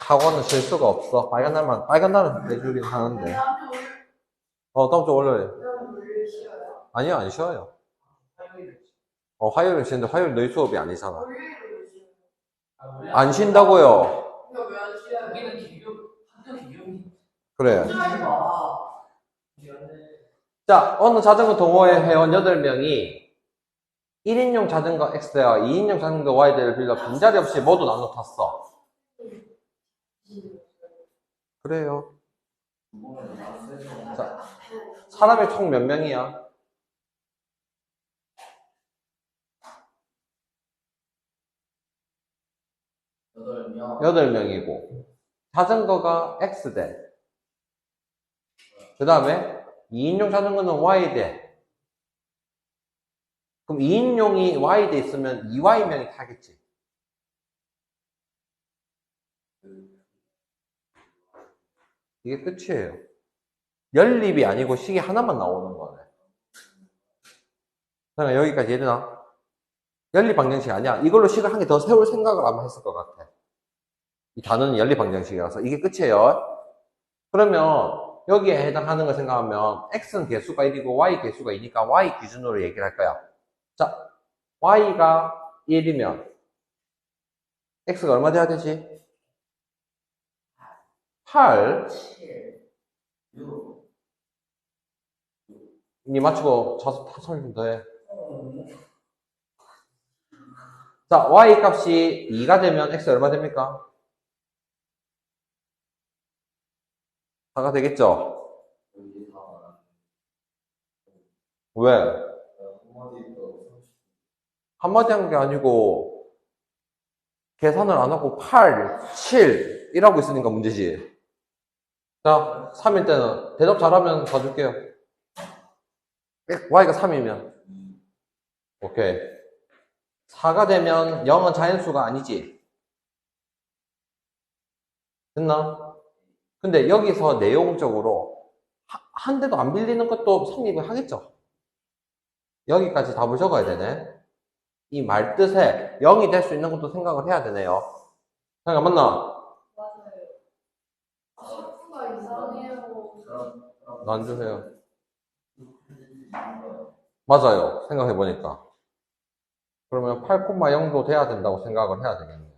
학원은 쉴 수가 없어. 빨간 날은 내주긴 하는데. 다음 주 월요일. 아니요, 안 쉬어요. 화요일은 쉬는데 화요일 너희 수업이 아니잖아. 안 쉰다고요. 그래. 자, 어느 자전거 동호회 회원 8명이 1인용 자전거 X대와 2인용 자전거 Y대를 빌려 빈자리 없이 모두 나눠 탔어. 그래요. 자, 사람이 총 몇 명이야? 8명이고 자전거가 X대, 그 다음에 2인용 자전거는 Y대. 그럼 2인용이 Y대 있으면 2Y명이 타겠지. 이게 끝이에요. 연립이 아니고 식이 하나만 나오는 거네. 그러면 여기까지 이해되나? 연립 방정식 아니야. 이걸로 식을 한 개 더 세울 생각을 아마 했을 것 같아. 이 단어는 연립 방정식이라서 이게 끝이에요. 그러면 여기에 해당하는 걸 생각하면 X는 개수가 1이고 Y 개수가 2니까 Y 기준으로 얘기를 할 거야. 자, Y가 1이면 X가 얼마 돼야 되지? 8. 니 맞추고 자수 타설 좀 더해. 자, Y 값이 2가 되면 X 얼마 됩니까? 4가 되겠죠? 왜? 한마디 한 게 아니고 계산을 안 하고 8, 7 이라고 있으니까 문제지. 자, 3일 때는 대답 잘하면 봐줄게요. Y가 3이면 오케이. 4가 되면 0은 자연수가 아니지. 됐나? 근데 여기서 내용적으로 한 대도 안 빌리는 것도 성립을 하겠죠. 여기까지 답을 적어야 되네. 이 말 뜻에 0이 될 수 있는 것도 생각을 해야 되네요. 생각 맞나? 식구가 이상해요. 안 주세요. 맞아요. 생각해보니까. 그러면 8,0도 돼야 된다고 생각을 해야 되겠네요.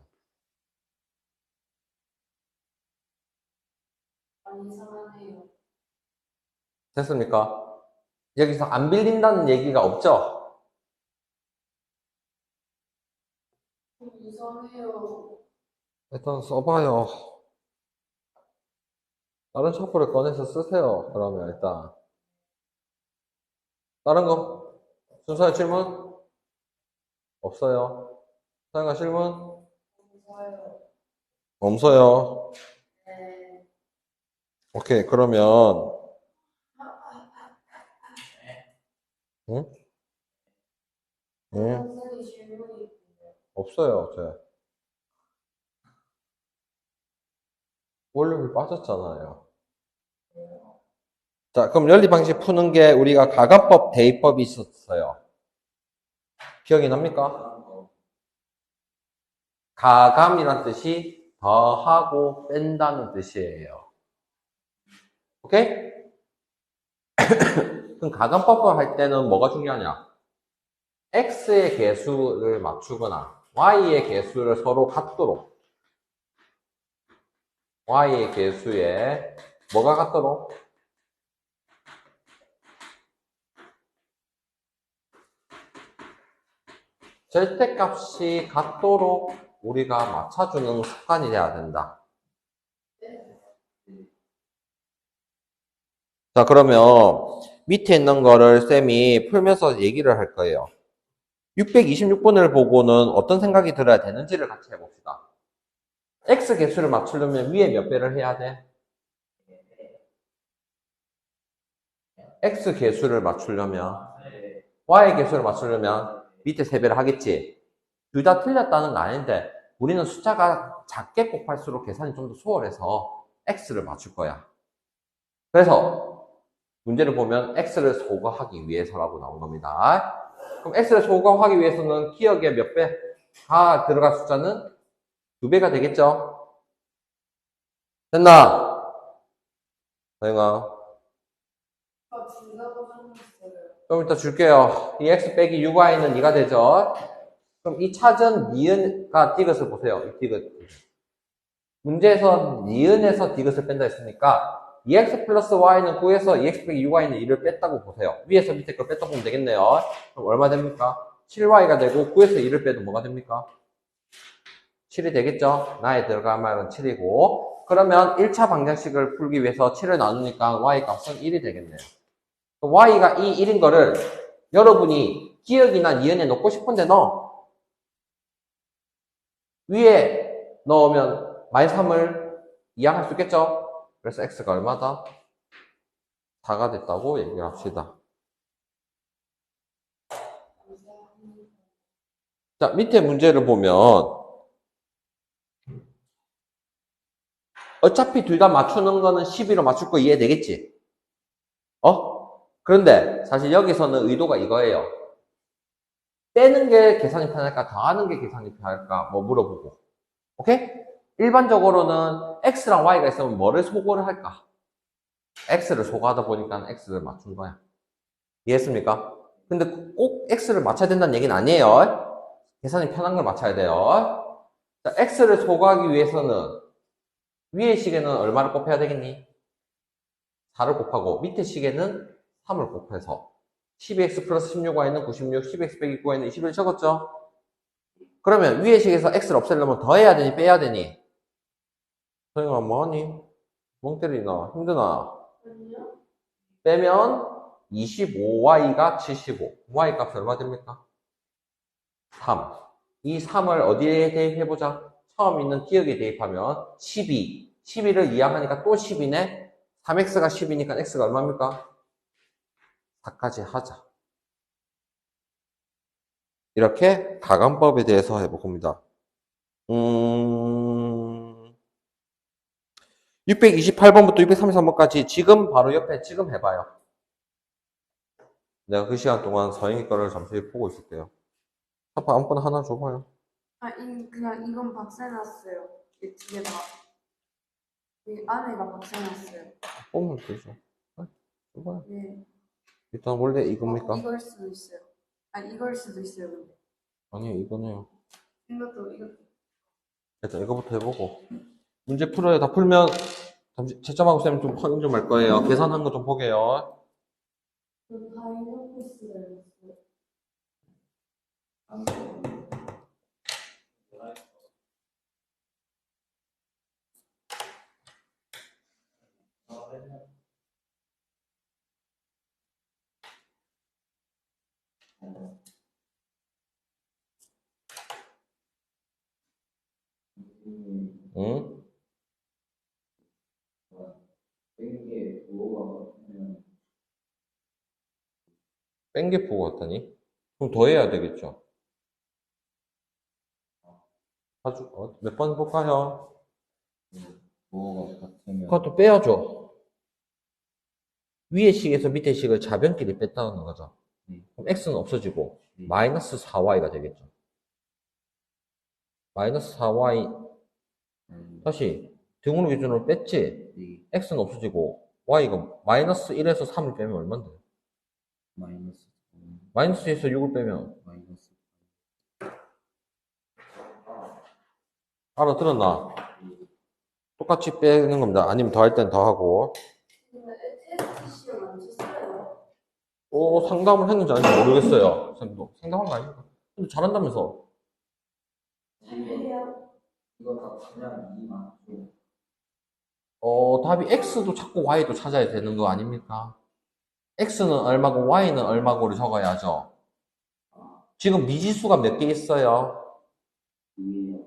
이상하네요. 됐습니까? 여기서 안 빌린다는 얘기가 없죠? 이상해요. 일단 써봐요. 다른 첩보를 꺼내서 쓰세요. 그러면 일단. 다른 거? 순서의 질문? 없어요. 사연가 질문? 무서워요. 없어요. 네. 오케이, 그러면, 응? 응? 선생님 질문이 있는데. 없어요, 제. 원룸이 빠졌잖아요. 자, 그럼 연립 방식 푸는 게 우리가 가감법, 대입법이 있었어요. 기억이 납니까? 가감이란 뜻이 더하고 뺀다는 뜻이에요. 오케이? 그럼 가감법을 할 때는 뭐가 중요하냐? X의 개수를 맞추거나 Y의 개수를 서로 같도록, Y의 개수에 뭐가 같도록? 절대값이 같도록 우리가 맞춰주는 습관이 돼야 된다. 자, 그러면 밑에 있는 거를 쌤이 풀면서 얘기를 할 거예요. 626번을 보고는 어떤 생각이 들어야 되는지를 같이 해봅시다. X 개수를 맞추려면 위에 몇 배를 해야 돼? X 개수를 맞추려면, Y 개수를 맞추려면 밑에 3배를 하겠지. 둘 다 틀렸다는 거 아닌데 우리는 숫자가 작게 곱할수록 계산이 좀 더 수월해서 X를 맞출 거야. 그래서 문제를 보면 X를 소거하기 위해서라고 나온 겁니다. 그럼 X를 소거하기 위해서는 기억에 몇 배? 다 들어갈 숫자는 2배가 되겠죠? 됐나? 서영아. 둘다 고장났어요. 좀 이따 줄게요. 이 x 빼기 6y는 2가 되죠? 그럼 이 찾은 니은과 디귿을 보세요. 이 디귿. 문제에서 니은에서 디귿을 뺀다 했으니까 2x 플러스 y는 9에서 2x 빼기 6y는 2를 뺐다고 보세요. 위에서 밑에 걸 뺐다 보면 되겠네요. 그럼 얼마 됩니까? 7y가 되고 9에서 2를 빼도 뭐가 됩니까? 7이 되겠죠? 나에 들어간 말은 7이고 그러면 1차 방정식을 풀기 위해서 7을 나누니까 y 값은 1이 되겠네요. y가 이 1인 거를 여러분이 기억이나 니은에 넣고 싶은데 넣어. 위에 넣으면 마이너스 3을 이항할 수 있겠죠? 그래서 x가 얼마다? 4가 됐다고 얘기를 합시다. 자, 밑에 문제를 보면 어차피 둘 다 맞추는 거는 12로 맞출 거 이해되겠지? 그런데 사실 여기서는 의도가 이거예요. 빼는 게 계산이 편할까? 더하는 게 계산이 편할까? 뭐 물어보고. 오케이? 일반적으로는 x랑 y가 있으면 뭐를 소거를 할까? x를 소거하다 보니까 x를 맞춘 거야. 이해했습니까? 근데 꼭 x를 맞춰야 된다는 얘기는 아니에요. 계산이 편한 걸 맞춰야 돼요. 자, x를 소거하기 위해서는 위의 식에는 얼마를 곱해야 되겠니? 4를 곱하고 밑에 식에는 3을 곱해서 12x 플러스 16y는 96, 12x 빼기 9y는 21 적었죠? 그러면 위의 식에서 x를 없애려면 더해야 되니 빼야 되니? 서영아 뭐하니? 멍 때리나? 힘드나? 아니요? 빼면 25y가 75. y 값이 얼마 됩니까? 3. 이 3을 어디에 대입해보자. 처음 있는 기억에 대입하면 12. 12를 이항하니까 또 10이네. 3x가 10이니까 x가 얼마입니까? 4까지 하자. 이렇게 가감법에 대해서 해봅니다. 628번부터 633번까지 지금 바로 옆에 지금 해봐요. 내가 그 시간 동안 서영이 거를 잠시 보고 있을게요. 아빠 아무거나 하나 줘봐요. 그냥 이건 박살났어요. 이 두 개 다. 이 안에가 박살났어요. 뽑으면 되죠. 줘봐요. 네. 일단 원래 이겁니까? 이걸 수도 있어요. 이걸 수도 있어요, 근데. 아니요, 이거네요. 이것도. 일단 이거부터 해보고. 문제 풀어요. 다 풀면 잠시 채점하고 쌤 좀 확인 좀 할 거예요. 계산한 거 좀 보게요. 다이너코스가 있어요. 응? 뺀 게 보고 왔다니? 그럼 더 해야 되겠죠? 아주, 몇 번 볼까요? 뭐가 같으면 그것도 빼야죠. 위의 식에서 밑의 식을 자변끼리 뺐다는 거죠. 그럼 x는 없어지고, 마이너스 4y가 되겠죠. 마이너스 4y, 다시, 등으로 기준으로 뺐지? x는 없어지고, y가 마이너스 1에서 3을 빼면 얼만데? 마이너스 마이너스 1에서 6을 빼면, 마이너스 알아들었나? 똑같이 빼는 겁니다. 아니면 더 할 땐 더 하고. 근데 테스트 시험 안 쳤어요. 상담을 했는지 아닌지 모르겠어요. 쌤도. 상담한 거 아닙니까? 근데 잘한다면서. 해요. 이거 다 그냥 이 맞고 답이 x도 찾고 y도 찾아야 되는 거 아닙니까? x는 얼마고 y는 얼마고를 적어야죠. 지금 미지수가 몇 개 있어요? 위에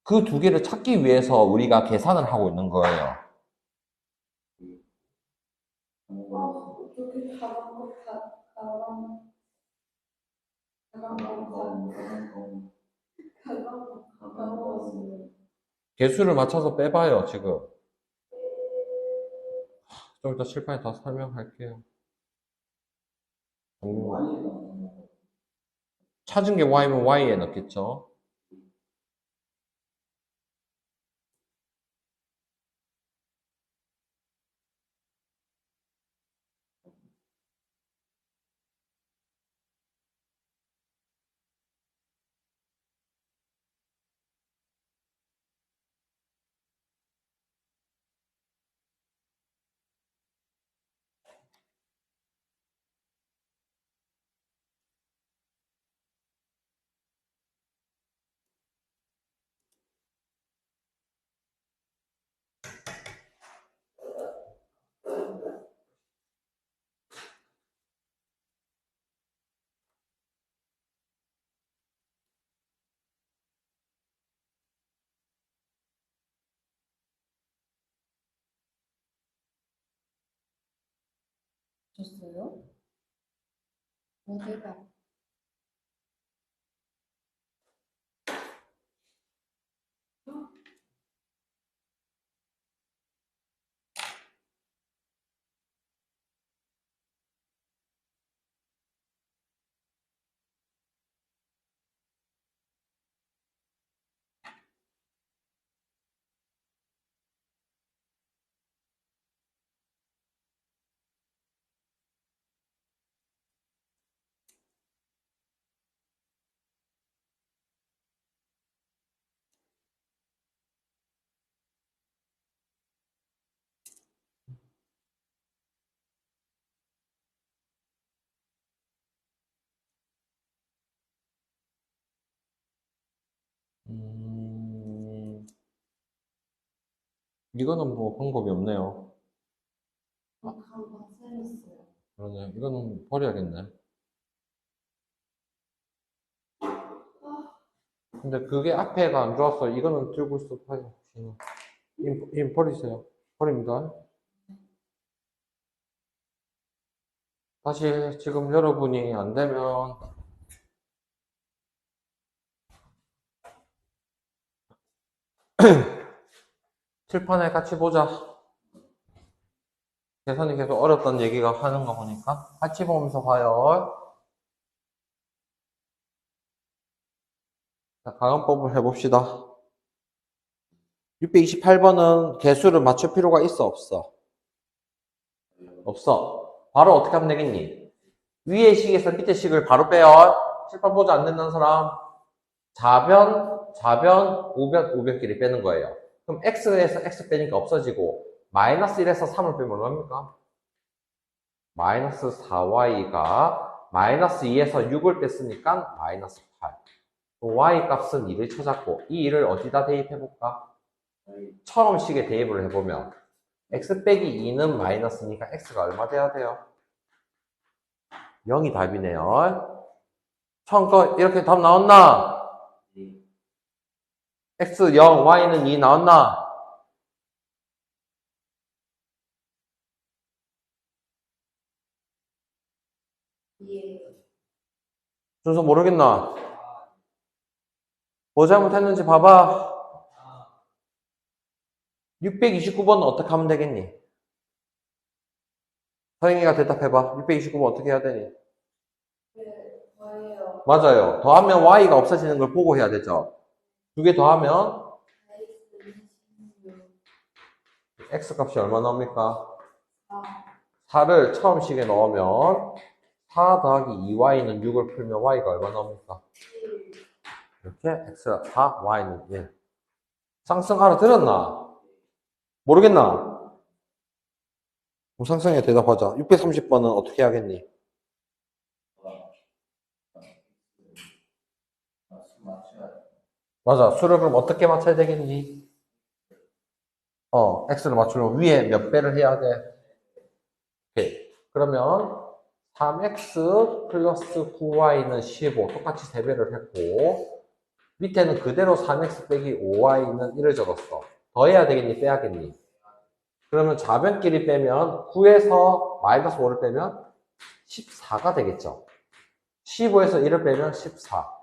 그 두 개를 찾기 위해서 우리가 계산을 하고 있는 거예요. 어떻게 가방 개수를 맞춰서 빼봐요, 지금. 좀 이따 칠판에 다 설명할게요. 찾은 게 y면 y에 넣겠죠. 줬어요? 대박. 이거는 뭐 방법이 없네요. 한 박살냈어요. 그러네. 이거는 버려야겠네. 근데 그게 앞에가 안 좋았어. 이거는 들고 있어. 봐요. 임 버리세요. 버립니다. 다시 지금 여러분이 안 되면 칠판에 같이 보자. 계산이 계속 어렵다는 얘기가 하는 거 보니까 같이 보면서 봐요. 자, 가정법을 해봅시다. 628번은 개수를 맞출 필요가 있어, 없어? 없어. 바로 어떻게 하면 되겠니? 위의 식에서 밑의 식을 바로 빼요. 칠판 보지 안 된다는 사람. 좌변, 우변끼리 빼는 거예요. 그럼 x에서 x 빼니까 없어지고 마이너스 1에서 3을 빼면 얼마입니까? 마이너스 4y가 마이너스 2에서 6을 뺐으니까 마이너스 8. y 값은 2를 찾았고 이 2를 어디다 대입해볼까? 처음 식에 대입을 해보면 x 빼기 2는 마이너스니까 x가 얼마 돼야 돼요? 0이 답이네요. 처음 거 이렇게 답 나왔나? x 0, y는 2 나왔나? 예. 준서 모르겠나? 뭐 잘못했는지 봐봐. 629번은 어떻게 하면 되겠니? 서영이가 대답해봐. 629번 어떻게 해야 되니? 뭐예요? 맞아요. 더하면 y가 없어지는 걸 보고 해야 되죠. 두 개 더하면 x 값이 얼마 나옵니까? 4를 처음 식에 넣으면 4 더하기 2y는 6을 풀면 y가 얼마 나옵니까? 이렇게 x가 4, y는 1. 쌍쌍 알아들었나? 모르겠나? 그럼 쌍쌍이가 대답하자. 630번은 어떻게 하겠니? 맞아. 수를 그럼 어떻게 맞춰야 되겠니? x를 맞추려면 위에 몇 배를 해야 돼? 오케이. 그러면 3x 플러스 9y는 15. 똑같이 3배를 했고, 밑에는 그대로 3x 빼기 5y는 1을 적었어. 더해야 되겠니? 빼야겠니? 그러면 좌변끼리 빼면 9에서 마이너스 5를 빼면 14가 되겠죠. 15에서 1을 빼면 14.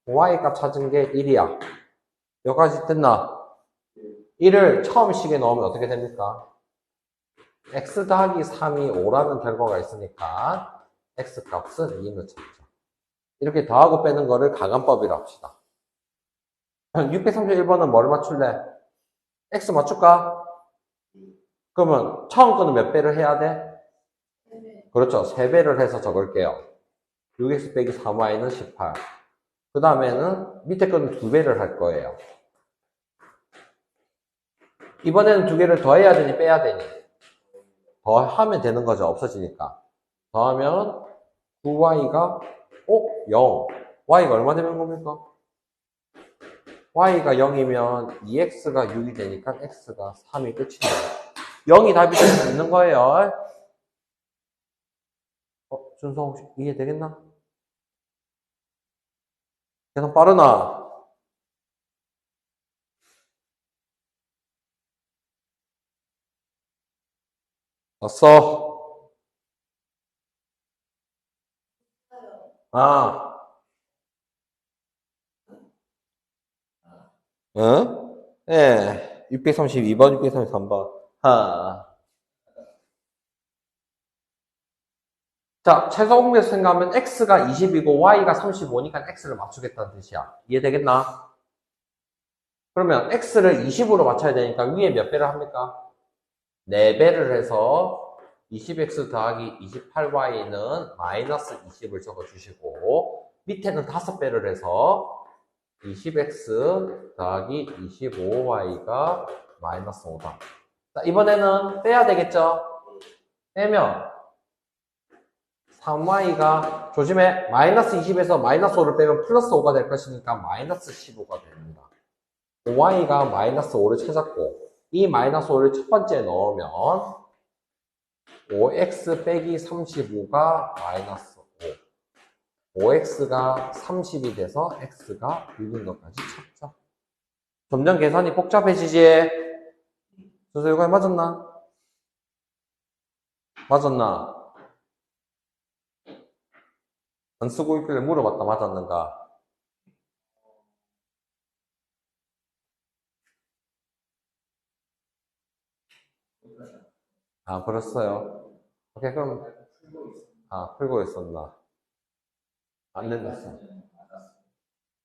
y 값 찾은 게 1이야. 여기까지 됐나? 1을 처음 식에 넣으면 어떻게 됩니까? x 더하기 3이 5라는 결과가 있으니까 x 값은 2는 찾죠. 이렇게 더하고 빼는 거를 가간법이라고 합시다. 631번은 뭘 맞출래? x 맞출까? 그러면 처음 거는 몇 배를 해야 돼? 그렇죠. 3배를 해서 적을게요. 6x 빼기 3y는 18. 그 다음에는 밑에 거는 2배를 할 거예요. 이번에는 2개를 더해야 되니 빼야 되니? 더하면 되는 거죠. 없어지니까. 더하면 9y가 0. y가 얼마 되는 겁니까? y가 0이면 2x가 6이 되니까 x가 3이 끝이에요. 0이 답이 될 수 있는 거예요. 준서 혹시 이해되겠나? 계산 빠르나? 왔어. 아. 응? 예. 632번, 633번. 자, 최소 공개수 생각하면 x가 20이고 y가 35니까 x를 맞추겠다는 뜻이야. 이해되겠나? 그러면 x를 20으로 맞춰야 되니까 위에 몇 배를 합니까? 4배를 해서 20x 더하기 28y는 마이너스 20을 적어주시고 밑에는 5배를 해서 20x 더하기 25y가 마이너스 5다. 자, 이번에는 빼야 되겠죠? 빼면 3y가 조심해 마이너스 20에서 마이너스 5를 빼면 플러스 5가 될 것이니까 마이너스 15가 됩니다. 5y가 마이너스 5를 찾았고 이 마이너스 5를 첫 번째에 넣으면 5x 빼기 35가 마이너스 5 5x가 30이 돼서 x가 6인 것까지 찾죠. 점점 계산이 복잡해지지? 순서 이거 맞았나? 맞았나? 안 쓰고 있길래 물어봤다 맞았는가? 아, 그랬어요. 오케이, 그럼, 풀고 있었나? 안 된댔어.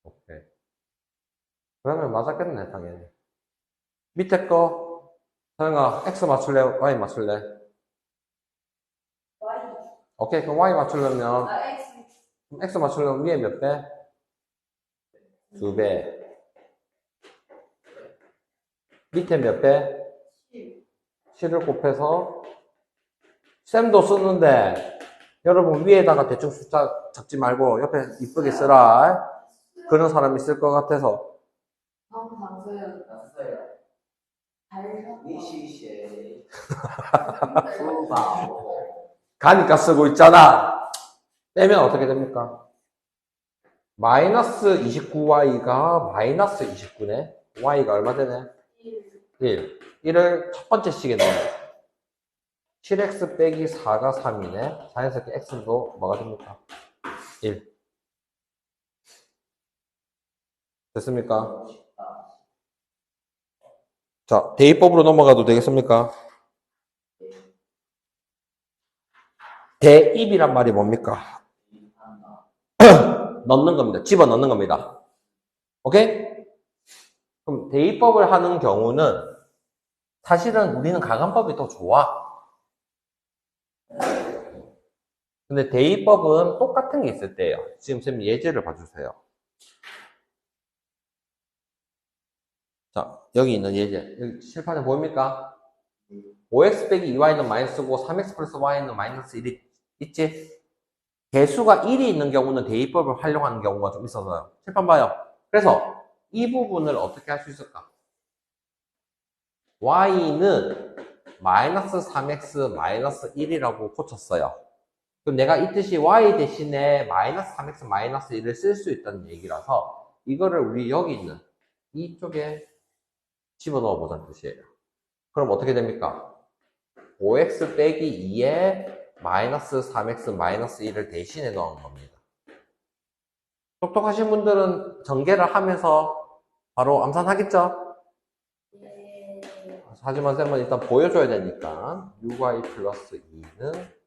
오케이. 그러면 맞았겠네, 당연히. 밑에 거, 서영아, X 맞출래? Y 맞출래? Y. 오케이, 그럼 Y 맞추려면, X. X 맞추려면 위에 몇 배? 2배. 밑에 몇 배? 10. 7을 곱해서, 쌤도 쓰는데, 여러분 위에다가 대충 숫자 적지 말고 옆에 이쁘게 쓰라. 그런 사람 있을 것 같아서. 방금 났어요. 잘 니시시에 가니까 쓰고 있잖아. 빼면 어떻게 됩니까? 마이너스 29y가 마이너스 29네. y가 얼마 되네? 1. 1을 첫 번째 식에 넣어요. 7x 빼기 4가 3이네. 자연스럽게 x도 뭐가 됩니까? 1. 됐습니까? 자, 대입법으로 넘어가도 되겠습니까? 대입이란 말이 뭡니까? 넣는 겁니다. 집어 넣는 겁니다. 오케이? 그럼 대입법을 하는 경우는 사실은 우리는 가간법이 더 좋아. 근데 대입법은 똑같은 게 있을 때예요. 지금 쌤 예제를 봐주세요. 자, 여기 있는 예제. 여기 칠판에 보입니까? 5x 빼기 2y는 마이너스고 3x 플러스 y는 마이너스 1이 있지? 개수가 1이 있는 경우는 대입법을 활용하는 경우가 좀 있어서요. 칠판 봐요. 그래서 이 부분을 어떻게 할 수 있을까? y는 마이너스 3x 마이너스 1이라고 고쳤어요. 그럼 내가 이 뜻이 y 대신에 마이너스 3x 마이너스 1을 쓸 수 있다는 얘기라서 이거를 우리 여기 있는 이쪽에 집어넣어 보자는 뜻이에요. 그럼 어떻게 됩니까? 5x 빼기 2에 마이너스 3x 마이너스 1을 대신에 넣은 겁니다. 똑똑하신 분들은 전개를 하면서 바로 암산하겠죠? 네. 하지만 쌤은 일단 보여줘야 되니까 6y 플러스 2는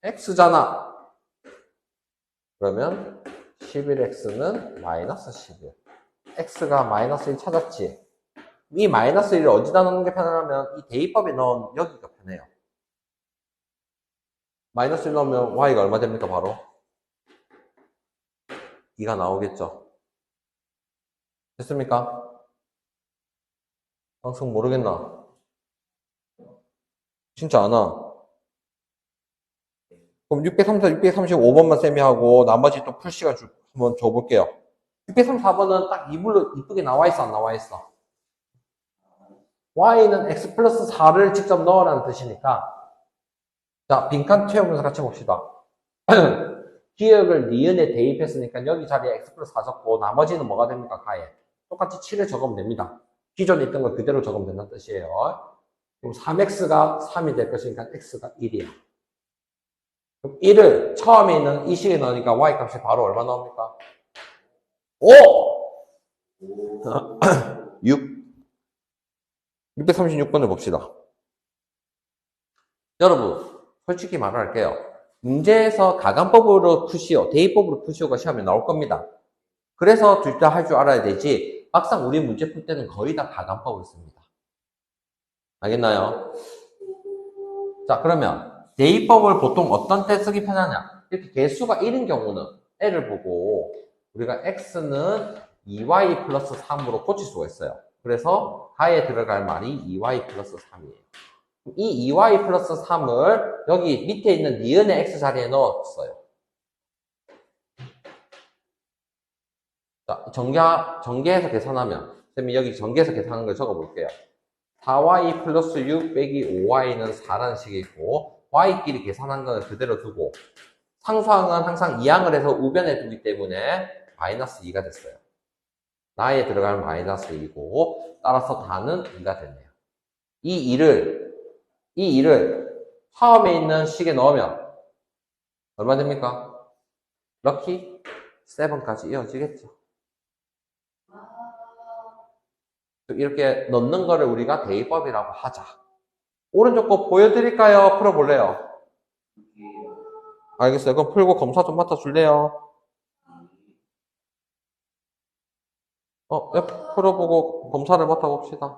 x잖아. 그러면 11x는 마이너스 11. x가 마이너스 1 찾았지. 이 마이너스 1을 어디다 넣는 게 편하냐면 이 대입법에 넣은 여기가 편해요. 마이너스 1 넣으면 y가 얼마 됩니까 바로? 2가 나오겠죠. 됐습니까? 항상 모르겠나? 진짜 안 와. 그럼 634, 635번만 쌤이 하고 나머지 또 풀 시간 한번 줘볼게요. 634번은 딱 이쁘게 나와 있어, 안 나와 있어? y는 x 플러스 4를 직접 넣으라는 뜻이니까 자, 빈칸 채우면서 같이 봅시다. 기억을 니은에 대입했으니까 여기 자리에 x 플러스 4 적고 나머지는 뭐가 됩니까? 가에. 똑같이 7을 적으면 됩니다. 기존에 있던 걸 그대로 적으면 된다는 뜻이에요. 그럼 3x가 3이 될 것이니까 x가 1이야. 그럼 1을 처음에 있는 이 식에 넣으니까 y 값이 바로 얼마 나옵니까? 5! 6. 636번을 봅시다. 여러분, 솔직히 말할게요. 문제에서 가간법으로 푸시오, 대입법으로 푸시오가 시험에 나올 겁니다. 그래서 둘 다 할 줄 알아야 되지, 막상 우리 문제 풀 때는 거의 다 가간법을 씁니다. 알겠나요? 자, 그러면 대입법을 보통 어떤 때 쓰기 편하냐? 이렇게 개수가 1인 경우는 L을 보고 우리가 X는 2Y 플러스 3으로 고칠 수가 있어요. 그래서 가에 들어갈 말이 2Y 플러스 3이에요. 이 2Y 플러스 3을 여기 밑에 있는 니은의 X 자리에 넣었어요. 자, 전개해서 계산하면, 쌤이 여기 전개해서 계산하는 걸 적어볼게요. 4y 플러스 6 빼기 5y는 4라는 식이 있고, y끼리 계산한 거는 그대로 두고, 상수항은 항상 이항을 해서 우변에 두기 때문에 마이너스 2가 됐어요. 나에 들어갈 마이너스 2고, 따라서 다는 2가 됐네요. 이 2를 처음에 있는 식에 넣으면 얼마 됩니까? 럭키 7까지 이어지겠죠. 이렇게 넣는 거를 우리가 대입법이라고 하자. 오른쪽 거 보여드릴까요? 풀어볼래요? 알겠어요. 그럼 풀고 검사 좀 맡아줄래요? 풀어보고 검사를 맡아봅시다.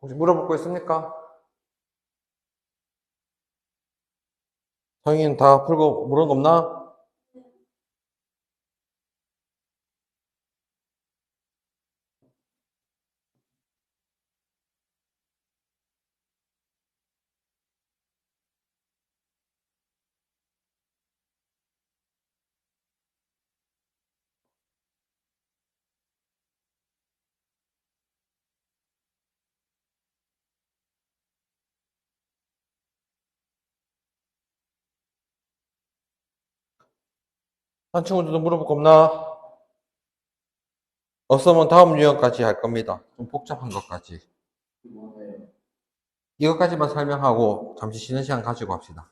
혹시 물어볼 거 있습니까? 성인 다 풀고 물은 거 없나? 한 친구들도 물어볼 거 없나? 없으면 다음 유형까지 할 겁니다. 좀 복잡한 것까지. 뭐예요? 이것까지만 설명하고 잠시 쉬는 시간 가지고 합시다.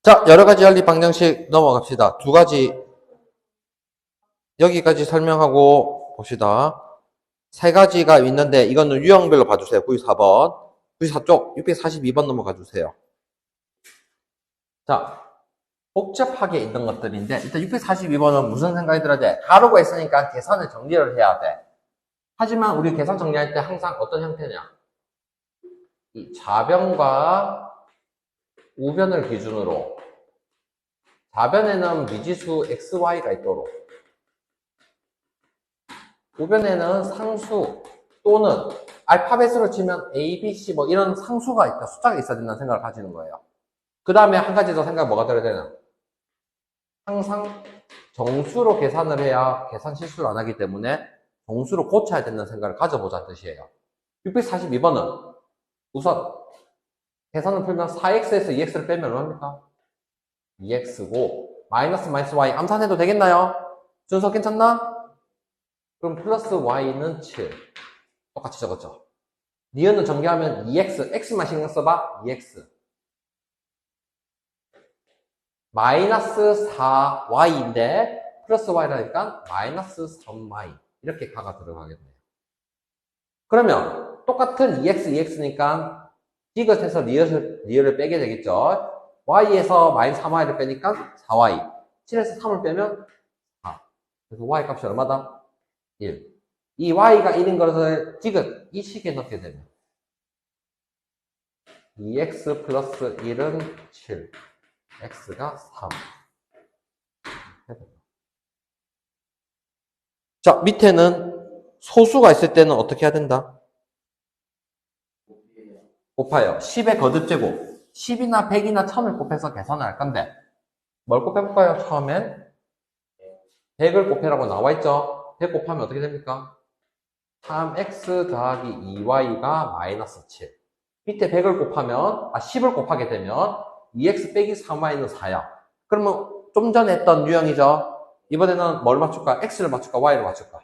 자, 여러 가지 연립 방정식 넘어갑시다. 두 가지, 여기까지 설명하고 봅시다. 세 가지가 있는데, 이거는 유형별로 봐주세요. 94번. 94쪽, 642번 넘어가 주세요. 자, 복잡하게 있는 것들인데, 일단 642번은 무슨 생각이 들어야 돼? 가로가 있으니까 계산을 정리를 해야 돼. 하지만 우리 계산 정리할 때 항상 어떤 형태냐? 이 좌변과 우변을 기준으로 좌변에는 미지수 xy가 있도록 우변에는 상수 또는 알파벳으로 치면 a, b, c 뭐 이런 상수가 있다, 숫자가 있어야 된다는 생각을 가지는 거예요. 그 다음에 한 가지 더 생각 뭐가 들어야 되나? 항상 정수로 계산을 해야 계산 실수를 안 하기 때문에 정수로 고쳐야 된다는 생각을 가져보자는 뜻이에요. 642번은 우선 계산을 풀면 4x에서 2x를 빼면 얼마입니까? 2x고 마이너스 y 암산해도 되겠나요? 준서 괜찮나? 그럼 플러스 y는 7 똑같이 적었죠. 니은은 전개하면 2x x만 신경 써봐. 2x 마이너스 4y인데 플러스 y라니까 마이너스 3y 이렇게 가가 들어가겠네요. 그러면 똑같은 2x, 2x니까 디귿에서 리을을 빼게 되겠죠. y에서 마이너스 3y를 빼니까 4y 7에서 3을 빼면 4 그래서 y 값이 얼마다? 1 이 y가 1인 것을 디귿 이 식에 넣게 되면 2x 플러스 1은 7 x가 3 자, 밑에는 소수가 있을 때는 어떻게 해야 된다? 곱하여 10의 거듭제곱 10이나 100이나 1000을 곱해서 계산을 할 건데 뭘 곱해볼까요? 처음엔 100을 곱해라고 나와있죠? 100 곱하면 어떻게 됩니까? 3x 더하기 2y가 마이너스 7 밑에 100을 곱하면 10을 곱하게 되면 2x 빼기 3y는 4야. 그러면 좀 전에 했던 유형이죠? 이번에는 뭘 맞출까? x를 맞출까? y를 맞출까?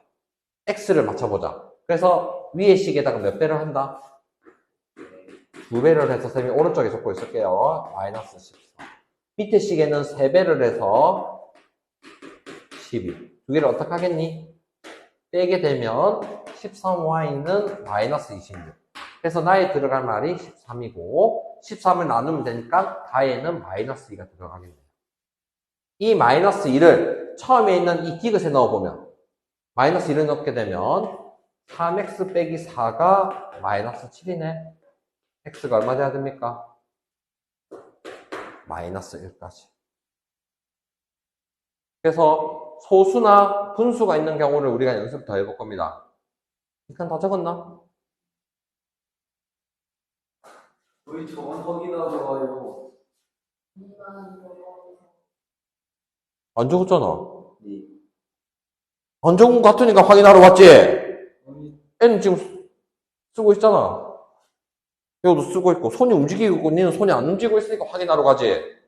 x를 맞춰보자. 그래서 위의 식에다가 몇 배를 한다? 2배를 해서 쌤이 오른쪽에 적고 있을게요. 마이너스 14. 밑에 식에는 3배를 해서 12. 두 개를 어떻게 하겠니? 빼게 되면 13y는 마이너스 26. 그래서 나에 들어갈 말이 13이고 13을 나누면 되니까 다에는 마이너스 2가 들어가겠네요. 이 마이너스 2를 처음에 있는 이 디귿에 넣어보면 마이너스 1을 넣게 되면 3x 빼기 4가 마이너스 7이네. x가 얼마 돼야 됩니까? 마이너스 1까지. 그래서 소수나 분수가 있는 경우를 우리가 연습 더 해볼 겁니다. 일단 다 적었나? 저희 저번 확인하러 와요. 2만 더. 안 적었잖아. 네. 안 적은 거 같으니까 확인하러 왔지? 아니, N은 지금 쓰고 있잖아. 여기도 쓰고 있고, 손이 움직이고 있고, 니는 손이 안 움직이고 있으니까 확인하러 가지.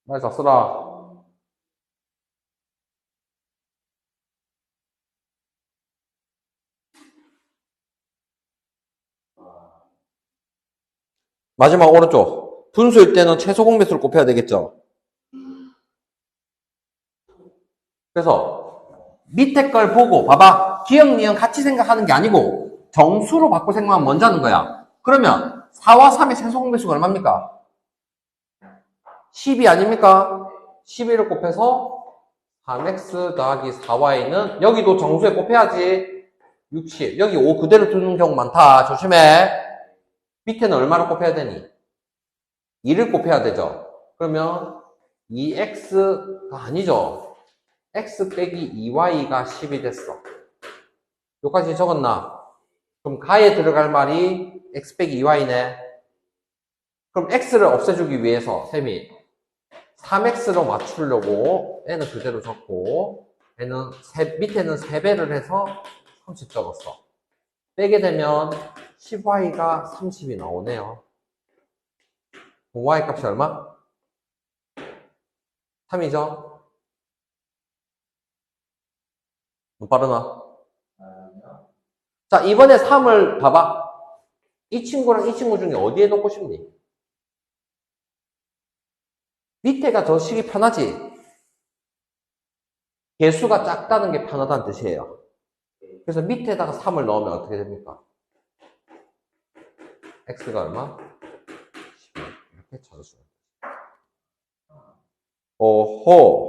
말 다 써라. 마지막 오른쪽. 분수일 때는 최소 공배수를 곱해야 되겠죠. 그래서 밑에 걸 보고 봐봐. 기억, 니은 같이 생각하는 게 아니고 정수로 바꿔 생각하면 먼저 하는 거야. 그러면 4와 3의 최소 공배수가 얼마입니까? 10이 아닙니까? 11을 곱해서 3x 더하기 4y는 여기도 정수에 곱해야지. 60. 여기 5 그대로 두는 경우 많다. 조심해. 밑에는 얼마를 곱해야 되니? 2를 곱해야 되죠. 그러면 2x가 아니죠. x 빼기 2y가 10이 됐어. 여기까지 적었나? 그럼 가에 들어갈 말이 x 빼기 2y네. 그럼 x를 없애주기 위해서 쌤이 3x로 맞추려고 n은 그대로 적고 n은 밑에는 3배를 해서 30 적었어. 빼게 되면 10y가 30이 나오네요. y 값이 얼마? 3이죠? 빠르나? 자, 이번에 3을 봐봐. 이 친구랑 이 친구 중에 어디에 놓고 싶니? 밑에가 더 식이 편하지? 개수가 작다는 게 편하다는 뜻이에요. 그래서 밑에다가 3을 넣으면 어떻게 됩니까? x가 얼마? 12. 이렇게 찾을 수가 있어요. 오호.